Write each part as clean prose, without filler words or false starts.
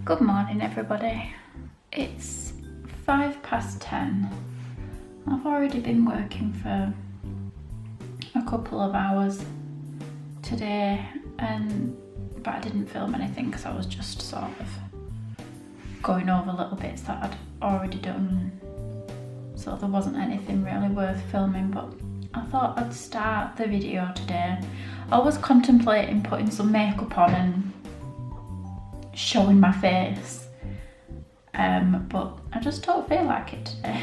Good morning everybody. It's 10:05. I've already been working for a couple of hours today, but I didn't film anything because I was just sort of going over little bits that I'd already done, so there wasn't anything really worth filming, but I thought I'd start the video today. I was contemplating putting some makeup on and showing my face, but I just don't feel like it today.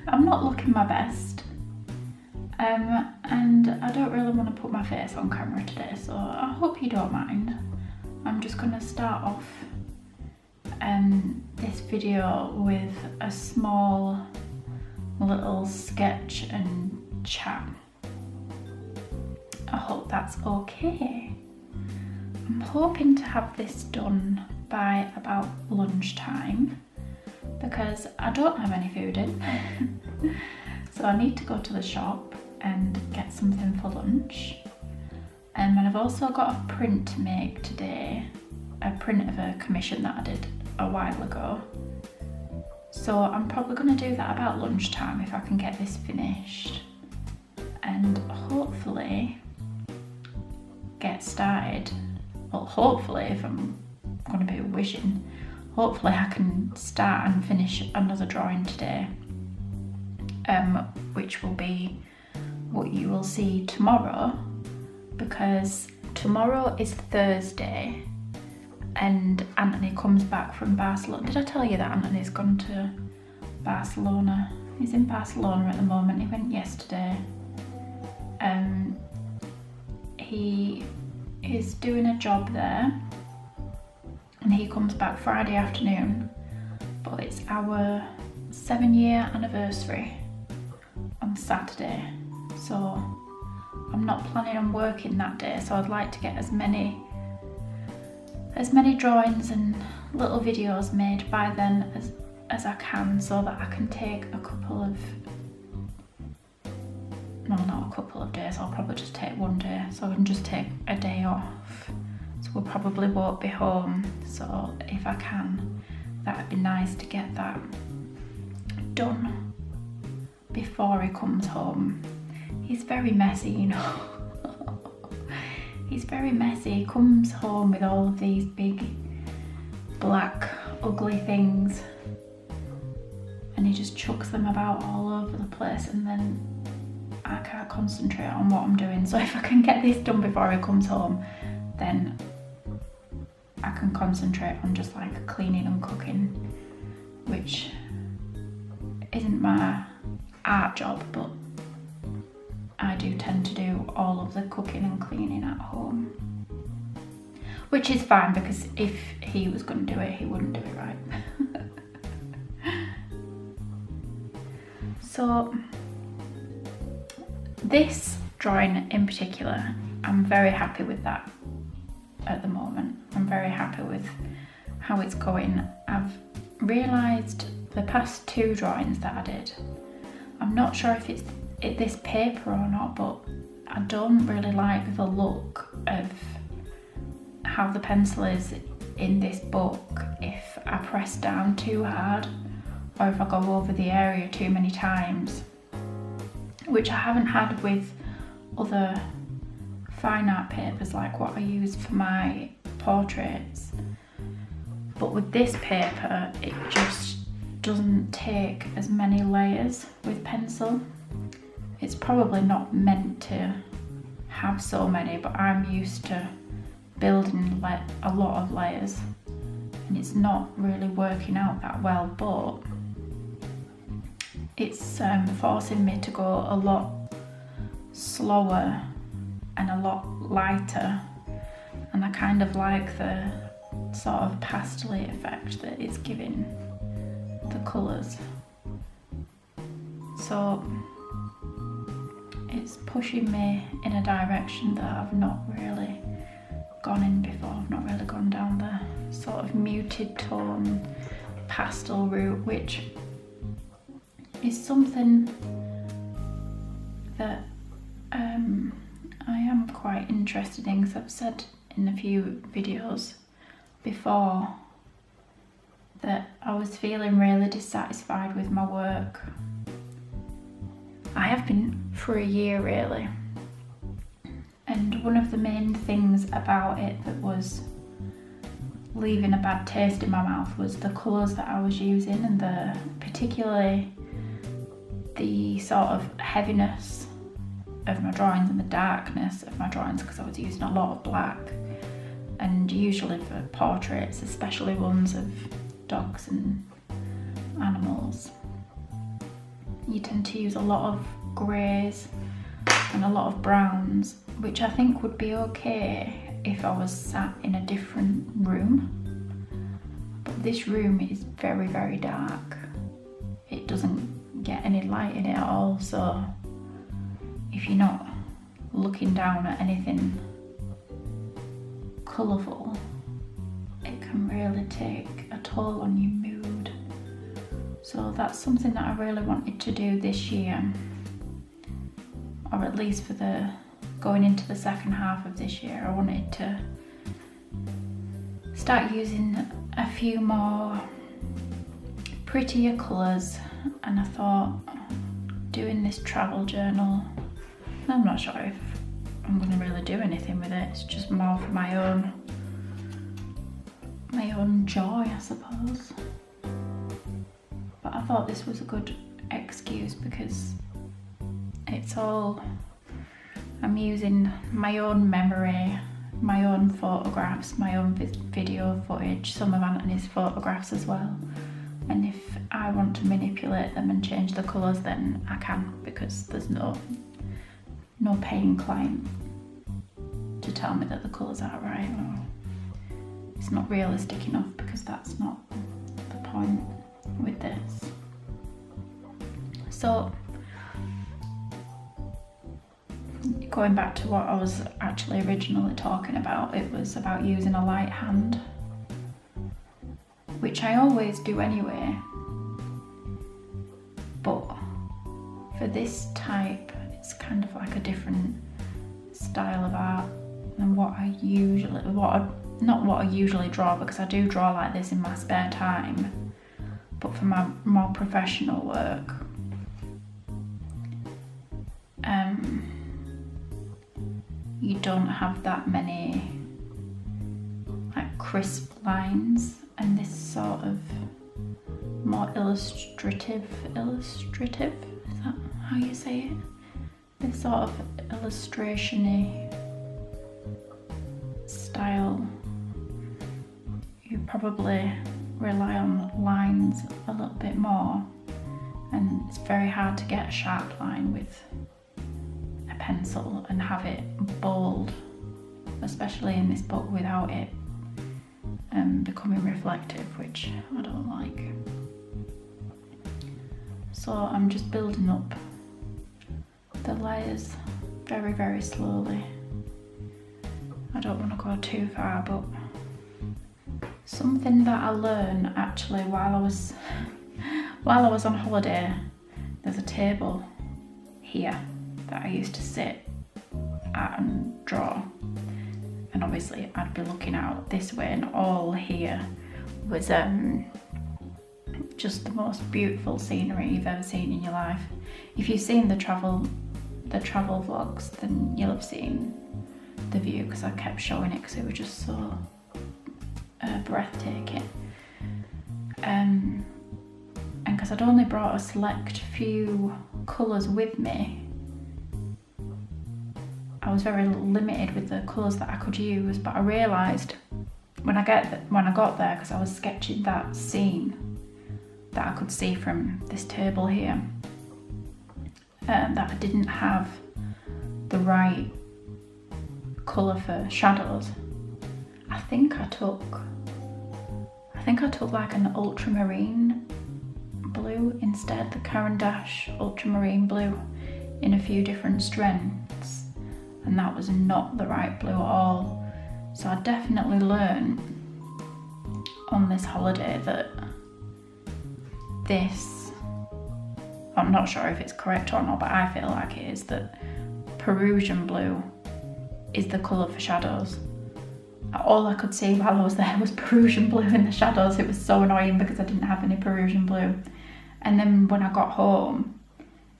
I'm not looking my best, and I don't really want to put my face on camera today, so I hope you don't mind. I'm just going to start off this video with a small little sketch and chat. I hope that's okay. I'm hoping to have this done by about lunchtime because I don't have any food in. So I need to go to the shop and get something for lunch. And I've also got a print to make today, a print of a commission that I did a while ago. So I'm probably going to do that about lunchtime if I can get this finished, and hopefully get started. Well, hopefully, if I'm going to be wishing, hopefully I can start and finish another drawing today, which will be what you will see tomorrow, because tomorrow is Thursday and Anthony comes back from Barcelona. Did I tell you that Anthony's gone to Barcelona? He's in Barcelona at the moment. He went yesterday. He is doing a job there and he comes back Friday afternoon, but it's our 7-year anniversary on Saturday, so I'm not planning on working that day, so I'd like to get as many drawings and little videos made by then as I can, so that I can take a couple of, no, not a couple of days, I'll probably just take one day, so I can just take a day off. So we probably won't be home, so if I can, that'd be nice to get that done before he comes home. He's very messy, you know. He's very messy. He comes home with all of these big, black, ugly things and he just chucks them about all over the place, and then I can't concentrate on what I'm doing. So if I can get this done before he comes home, then I can concentrate on just like cleaning and cooking, which isn't my art job, but I do tend to do all of the cooking and cleaning at home, which is fine because if he was going to do it, he wouldn't do it right. So this drawing in particular, I'm very happy with that at the moment. I'm very happy with how it's going. I've realised the past 2 drawings that I did, I'm not sure if it's this paper or not, but I don't really like the look of how the pencil is in this book if I press down too hard or if I go over the area too many times, which I haven't had with other fine art papers like what I use for my portraits. But with this paper, it just doesn't take as many layers with pencil. It's probably not meant to have so many, but I'm used to building a lot of layers and it's not really working out that well, but it's forcing me to go a lot slower and a lot lighter, and I kind of like the sort of pastel-y effect that it's giving the colours. So it's pushing me in a direction that I've not really gone in before. I've not really gone down the sort of muted tone pastel route, which is something that I am quite interested in, because I've said in a few videos before that I was feeling really dissatisfied with my work. I have been for a year really, and one of the main things about it that was leaving a bad taste in my mouth was the colours that I was using, and particularly the sort of heaviness of my drawings and the darkness of my drawings, because I was using a lot of black, and usually for portraits, especially ones of dogs and animals, you tend to use a lot of greys and a lot of browns, which I think would be okay if I was sat in a different room. But this room is very, very dark. It doesn't get any light in it at all, so if you're not looking down at anything colourful, it can really take a toll on your mood. So that's something that I really wanted to do this year, or at least for going into the second half of this year. I wanted to start using a few more prettier colours, and I thought doing this travel journal, I'm not sure if I'm going to really do anything with it. It's just more for my own joy, I suppose. But I thought this was a good excuse because I'm using my own memory, my own photographs, my own video footage, some of Anthony's photographs as well. And if I want to manipulate them and change the colours, then I can, because there's no paying client to tell me that the colours aren't right, or it's not realistic enough, because that's not the point with this. So going back to what I was actually originally talking about, it was about using a light hand, which I always do anyway, but for this type it's kind of like a different style of art than what I usually draw, because I do draw like this in my spare time, but for my more professional work, you don't have that many like crisp lines, and this sort of more illustrative, is that how you say it? This sort of illustration-y style, you probably rely on lines a little bit more, and it's very hard to get a sharp line with a pencil and have it bold, especially in this book, without it becoming reflective, which I don't like. So I'm just building up the layers very, very slowly. I don't want to go too far, but something that I learned actually while I was on holiday, there's a table here that I used to sit at and draw, and obviously I'd be looking out this way, and all here was just the most beautiful scenery you've ever seen in your life. If you've seen the travel vlogs, then you'll have seen the view, because I kept showing it because it was just so breathtaking. And because I'd only brought a select few colours with me, I was very limited with the colours that I could use. But I realised when I got there, because I was sketching that scene that I could see from this table here, that I didn't have the right colour for shadows. I think I took like an ultramarine blue instead, the Caran d'Ache ultramarine blue in a few different strengths, and that was not the right blue at all. So I definitely learned on this holiday that this, I'm not sure if it's correct or not, but I feel like it is, that Peruvian blue is the colour for shadows, all I could see while I was there was Perusian blue in the shadows. It was so annoying because I didn't have any Perusian blue. And then when I got home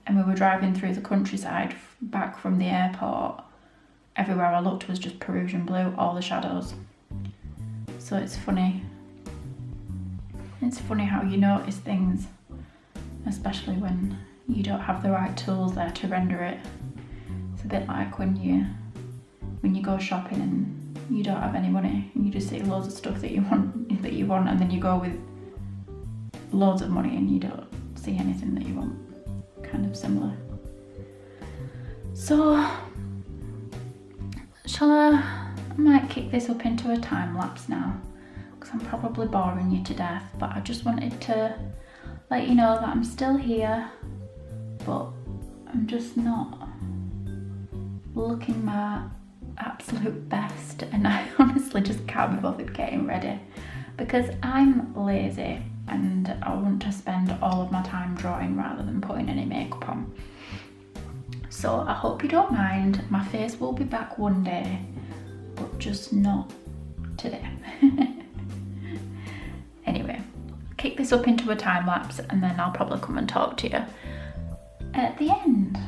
and we were driving through the countryside back from the airport, everywhere I looked was just Perusian blue, all the shadows. So it's funny. It's funny how you notice things, especially when you don't have the right tools there to render it. It's a bit like when you go shopping and you don't have any money and you just see loads of stuff that you want, and then you go with loads of money and you don't see anything that you want. Kind of similar. So I might kick this up into a time lapse now, because I'm probably boring you to death, but I just wanted to let you know that I'm still here, but I'm just not looking my absolute best, and I honestly just can't be bothered getting ready because I'm lazy and I want to spend all of my time drawing rather than putting any makeup on. So I hope you don't mind. My face will be back one day, but just not today. Anyway, kick this up into a time lapse and then I'll probably come and talk to you at the end.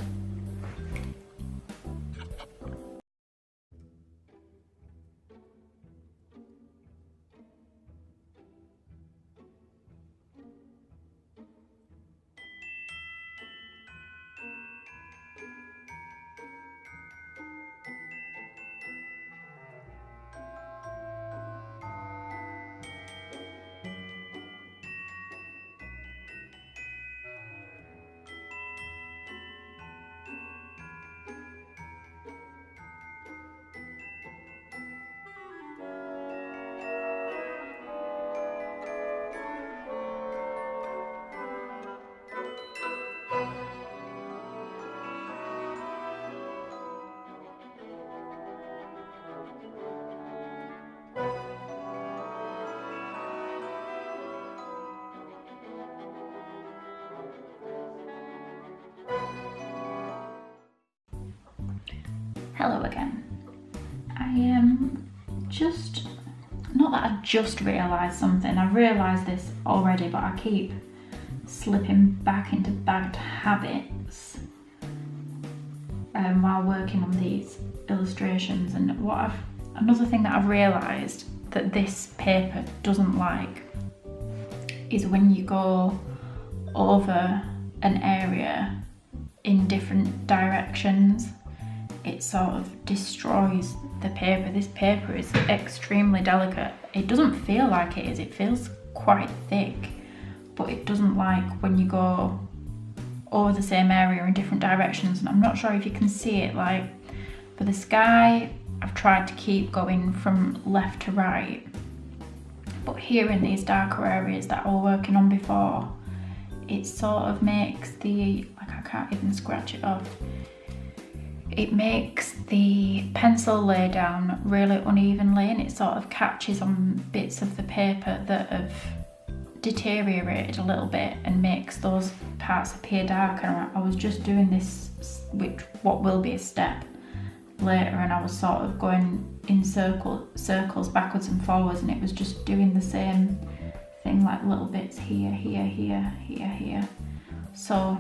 Hello again. Not that I just realised something, I've realised this already, but I keep slipping back into bad habits while working on these illustrations. And another thing that I've realised that this paper doesn't like is when you go over an area in different directions, it sort of destroys the paper. This paper is extremely delicate. It doesn't feel like it is, it feels quite thick, but it doesn't like when you go over the same area in different directions. And I'm not sure if you can see it, like for the sky, I've tried to keep going from left to right, but here in these darker areas that I was working on before, it sort of makes I can't even scratch it off. It makes the pencil lay down really unevenly, and it sort of catches on bits of the paper that have deteriorated a little bit and makes those parts appear darker. I was just doing this, what will be a step later, and I was sort of going in circles backwards and forwards, and it was just doing the same thing, like little bits here, here, here, here, here. So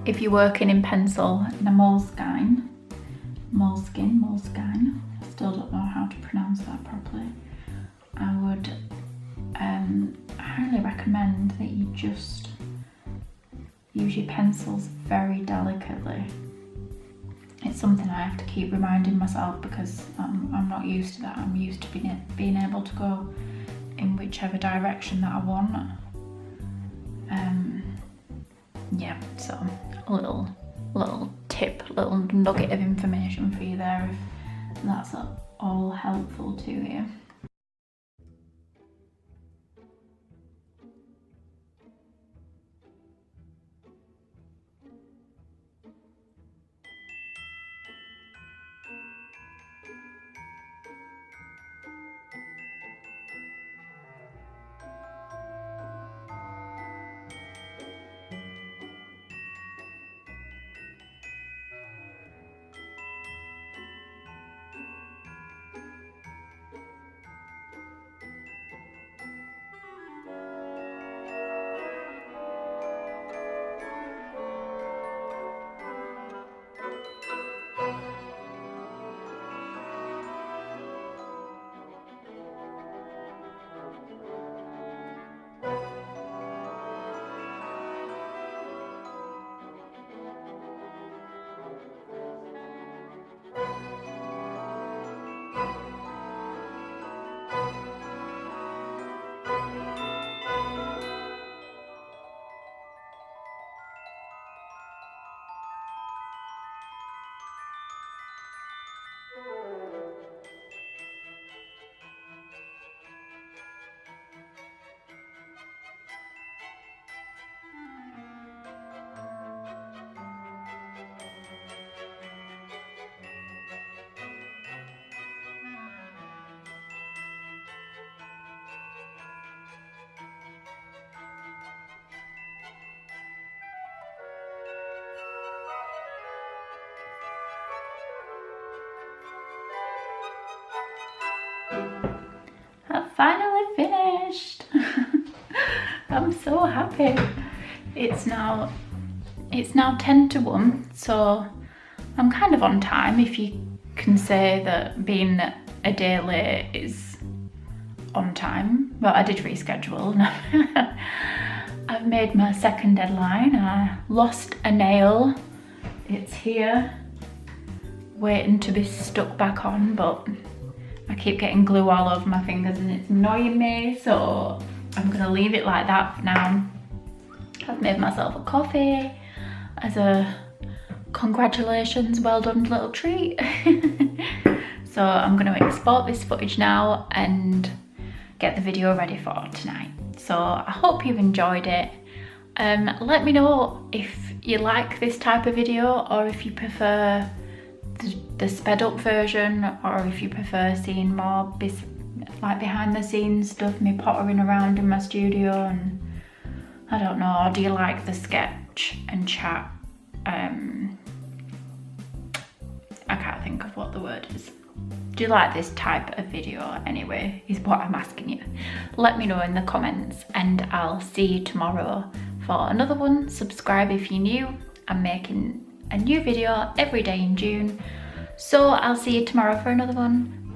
if you're working in pencil in a Moleskine, I still don't know how to pronounce that properly, I would highly recommend that you just use your pencils very delicately. It's something I have to keep reminding myself because I'm not used to that. I'm used to being able to go in whichever direction that I want. Yeah, so a little tip, little nugget of information for you there, if that's all helpful to you. I've finally finished. I'm so happy. It's now 10 to 1, so I'm kind of on time, if you can say that being a day late is on time. But I did reschedule. I've made my second deadline. I lost a nail. It's here, waiting to be stuck back on, but I keep getting glue all over my fingers and it's annoying me, so I'm gonna leave it like that for now. I've made myself a coffee as a congratulations, well done little treat. So I'm gonna export this footage now and get the video ready for tonight. So I hope you've enjoyed it. Let me know if you like this type of video, or if you prefer the sped up version, or if you prefer seeing more like behind the scenes stuff, me pottering around in my studio, and I don't know, or do you like the sketch and chat? I can't think of what the word is. Do you like this type of video anyway, is what I'm asking you. Let me know in the comments, and I'll see you tomorrow for another one. Subscribe if you're new. I'm making a new video every day in June. So I'll see you tomorrow for another one.